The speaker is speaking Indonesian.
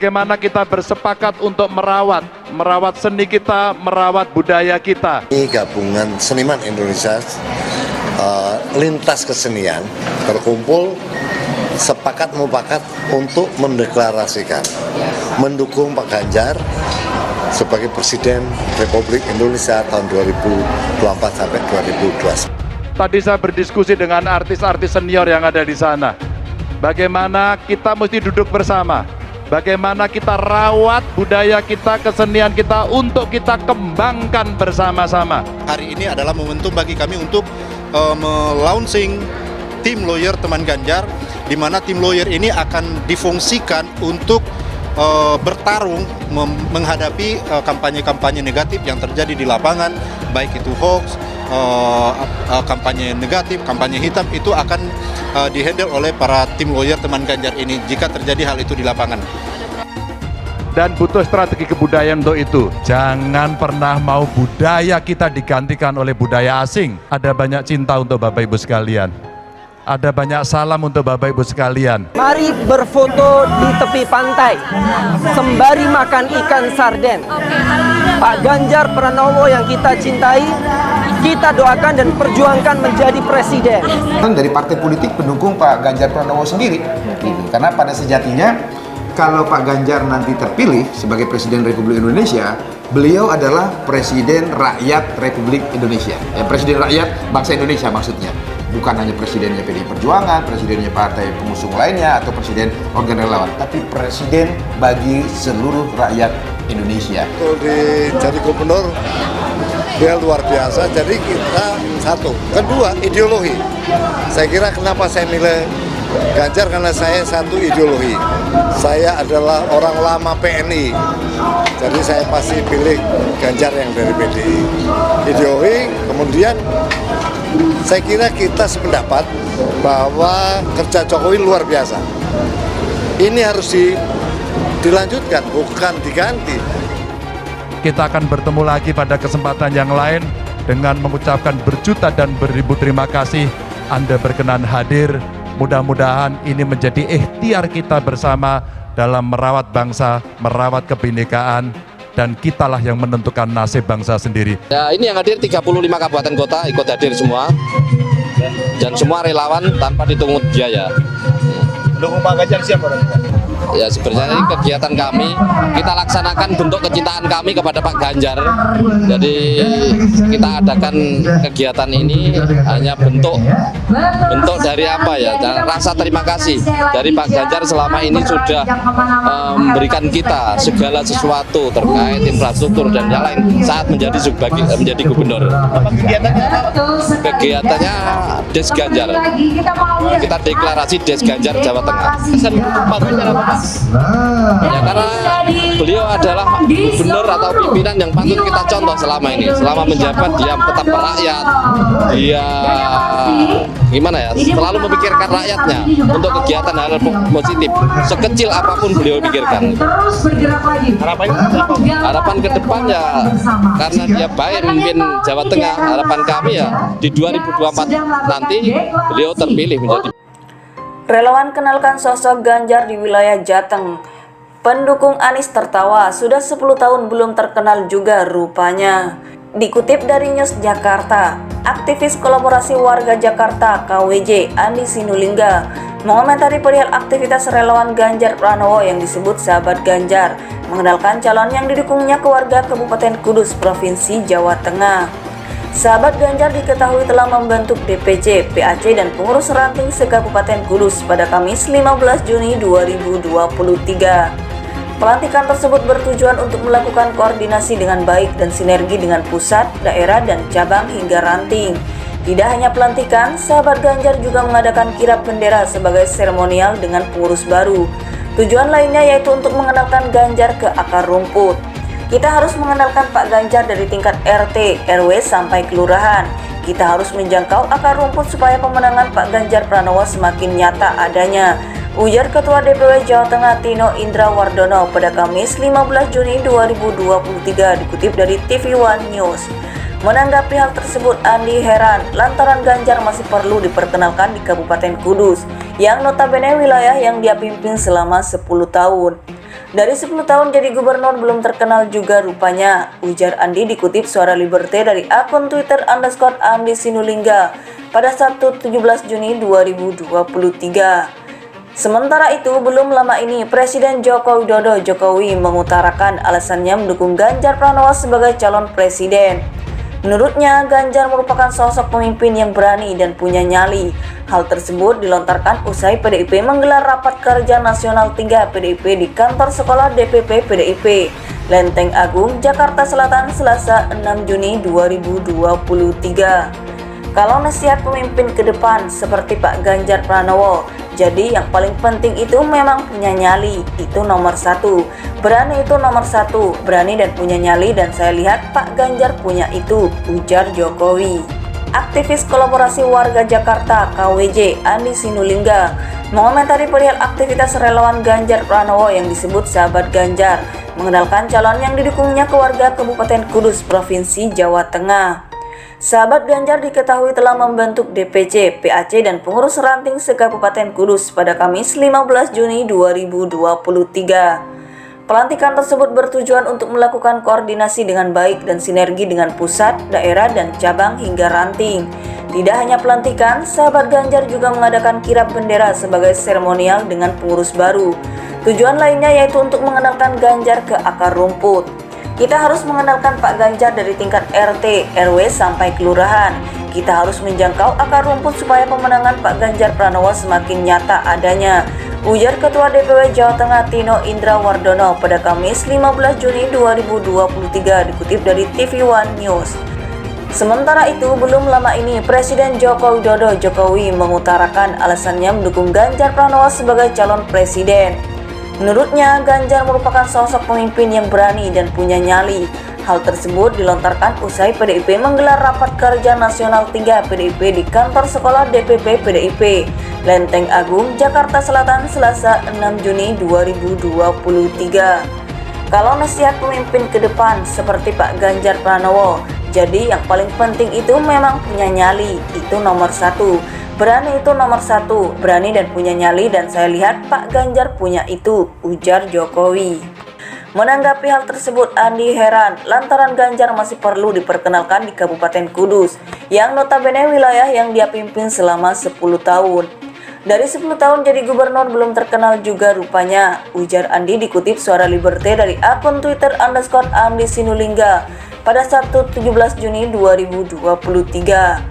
Bagaimana kita bersepakat untuk merawat seni kita, merawat budaya kita. Ini gabungan seniman Indonesia, lintas kesenian, berkumpul, sepakat mufakat untuk mendeklarasikan, mendukung Pak Ganjar sebagai Presiden Republik Indonesia tahun 2024 sampai 2029. Tadi saya berdiskusi dengan artis-artis senior yang ada di sana. Bagaimana kita mesti duduk bersama. Bagaimana kita rawat budaya kita, kesenian kita untuk kita kembangkan bersama-sama. Hari ini adalah momentum bagi kami untuk melaunching tim lawyer teman Ganjar, di mana tim lawyer ini akan difungsikan untuk bertarung menghadapi kampanye-kampanye negatif yang terjadi di lapangan, baik itu hoax, kampanye negatif, kampanye hitam, itu akan dihandle oleh para tim lawyer teman Ganjar ini jika terjadi hal itu di lapangan. Dan butuh strategi kebudayaan untuk itu. Jangan pernah mau budaya kita digantikan oleh budaya asing. Ada banyak cinta untuk Bapak Ibu sekalian. Ada banyak salam untuk Bapak Ibu sekalian. Mari berfoto di tepi pantai sembari makan ikan sarden. Pak Ganjar Pranowo yang kita cintai, kita doakan dan perjuangkan menjadi presiden. Dari partai politik pendukung Pak Ganjar Pranowo sendiri, karena pada sejatinya kalau Pak Ganjar nanti terpilih sebagai Presiden Republik Indonesia, beliau adalah Presiden Rakyat Republik Indonesia, Presiden Rakyat Bangsa Indonesia maksudnya. Bukan hanya presidennya PDI Perjuangan, presidennya partai pengusung lainnya, atau presiden organ relawan, tapi presiden bagi seluruh rakyat Indonesia. Kalau jadi gubernur, dia luar biasa, jadi kita satu. Kedua, ideologi. Saya kira kenapa saya milih Ganjar, karena saya satu ideologi. Saya adalah orang lama PNI, jadi saya pasti pilih Ganjar yang dari PDI. Ideologi, kemudian saya kira kita sependapat bahwa kerja Jokowi luar biasa. Ini harus dilanjutkan, bukan diganti. Kita akan bertemu lagi pada kesempatan yang lain dengan mengucapkan berjuta dan beribu terima kasih Anda berkenan hadir. Mudah-mudahan ini menjadi ikhtiar kita bersama dalam merawat bangsa, merawat kebinekaan, dan kitalah yang menentukan nasib bangsa sendiri. Ya, ini yang hadir 35 kabupaten kota ikut hadir semua, dan semua relawan tanpa dipungut biaya. Mendukung Pak Ganjar siapa? Ya, sebenarnya ini kegiatan kami, kita laksanakan bentuk kecintaan kami kepada Pak Ganjar. Jadi kita adakan kegiatan ini hanya bentuk dari apa ya, rasa terima kasih dari Pak Ganjar selama ini sudah memberikan kita segala sesuatu terkait infrastruktur dan yang lain saat menjadi gubernur. Kegiatannya Des Ganjar. Kita deklarasi Des Ganjar Jawa Tengah. Ya, karena beliau adalah gubernur atau pimpinan yang patut kita contoh selama ini. Selama menjabat dia tetap rakyat, dia gimana ya, selalu memikirkan rakyatnya untuk kegiatan hal positif. Sekecil apapun beliau pikirkan. Harapan ke depan ya, karena dia baik memimpin Jawa Tengah, harapan kami ya di 2024 nanti beliau terpilih menjadi. Relawan kenalkan sosok Ganjar di wilayah Jateng. Pendukung Anies tertawa, sudah 10 tahun belum terkenal juga rupanya. Dikutip dari News Jakarta, aktivis kolaborasi warga Jakarta KWJ Andi Sinulinga mengomentari perihal aktivitas relawan Ganjar Pranowo yang disebut sahabat Ganjar, mengenalkan calon yang didukungnya ke warga Kabupaten Kudus, Provinsi Jawa Tengah. Sahabat Ganjar diketahui telah membentuk DPC, PAC, dan pengurus ranting se-Kabupaten Kudus pada Kamis 15 Juni 2023. Pelantikan tersebut bertujuan untuk melakukan koordinasi dengan baik dan sinergi dengan pusat, daerah, dan cabang hingga ranting. Tidak hanya pelantikan, sahabat Ganjar juga mengadakan kirap bendera sebagai seremonial dengan pengurus baru. Tujuan lainnya yaitu untuk mengenalkan Ganjar ke akar rumput. Kita harus mengenalkan Pak Ganjar dari tingkat RT, RW sampai kelurahan. Kita harus menjangkau akar rumput supaya pemenangan Pak Ganjar Pranowo semakin nyata adanya, ujar Ketua DPW Jawa Tengah Tino Indra Wardono pada Kamis 15 Juni 2023 dikutip dari TV One News. Menanggapi hal tersebut, Andi heran lantaran Ganjar masih perlu diperkenalkan di Kabupaten Kudus, yang notabene wilayah yang dia pimpin selama 10 tahun. Dari 10 tahun jadi gubernur belum terkenal juga rupanya, ujar Andi dikutip Suara Liberté dari akun Twitter _Andi Sinulinga pada Sabtu 17 Juni 2023. Sementara itu, belum lama ini Presiden Joko Widodo mengutarakan alasannya mendukung Ganjar Pranowo sebagai calon presiden. Menurutnya, Ganjar merupakan sosok pemimpin yang berani dan punya nyali. Hal tersebut dilontarkan usai PDIP menggelar rapat kerja nasional 3 PDIP di kantor sekolah DPP PDIP, Lenteng Agung, Jakarta Selatan, Selasa 6 Juni 2023. Kalau nasihat pemimpin ke depan seperti Pak Ganjar Pranowo, jadi yang paling penting itu memang punya nyali, itu nomor satu. Berani itu nomor satu, berani dan punya nyali, dan saya lihat Pak Ganjar punya itu, ujar Jokowi. Aktivis kolaborasi warga Jakarta KWJ Andi Sinulinga mengomentari perihal aktivitas relawan Ganjar Pranowo yang disebut sahabat Ganjar, mengenalkan calon yang didukungnya ke warga Kabupaten Kudus, Provinsi Jawa Tengah. Sahabat Ganjar diketahui telah membentuk DPC, PAC, dan pengurus ranting se-Kabupaten Kudus pada Kamis 15 Juni 2023. Pelantikan tersebut bertujuan untuk melakukan koordinasi dengan baik dan sinergi dengan pusat, daerah, dan cabang hingga ranting. Tidak hanya pelantikan, sahabat Ganjar juga mengadakan kirap bendera sebagai seremonial dengan pengurus baru. Tujuan lainnya yaitu untuk mengenalkan Ganjar ke akar rumput. Kita harus mengenalkan Pak Ganjar dari tingkat RT, RW sampai kelurahan. Kita harus menjangkau akar rumput supaya pemenangan Pak Ganjar Pranowo semakin nyata adanya, ujar Ketua DPW Jawa Tengah Tino Indra Wardono pada Kamis 15 Juni 2023 dikutip dari TV One News. Sementara itu, belum lama ini Presiden Joko Widodo mengutarakan alasannya mendukung Ganjar Pranowo sebagai calon presiden. Menurutnya, Ganjar merupakan sosok pemimpin yang berani dan punya nyali. Hal tersebut dilontarkan usai PDIP menggelar rapat kerja nasional 3 PDIP di kantor sekolah DPP PDIP, Lenteng Agung, Jakarta Selatan, Selasa 6 Juni 2023. Kalau nasihat pemimpin ke depan seperti Pak Ganjar Pranowo, jadi yang paling penting itu memang punya nyali, itu nomor satu. Berani itu nomor satu, berani dan punya nyali, dan saya lihat Pak Ganjar punya itu, ujar Jokowi. Menanggapi hal tersebut, Andi heran lantaran Ganjar masih perlu diperkenalkan di Kabupaten Kudus, yang notabene wilayah yang dia pimpin selama 10 tahun. Dari 10 tahun jadi gubernur belum terkenal juga rupanya, ujar Andi dikutip Suara Liberté dari akun Twitter _Andi Sinulinga pada Sabtu 17 Juni 2023.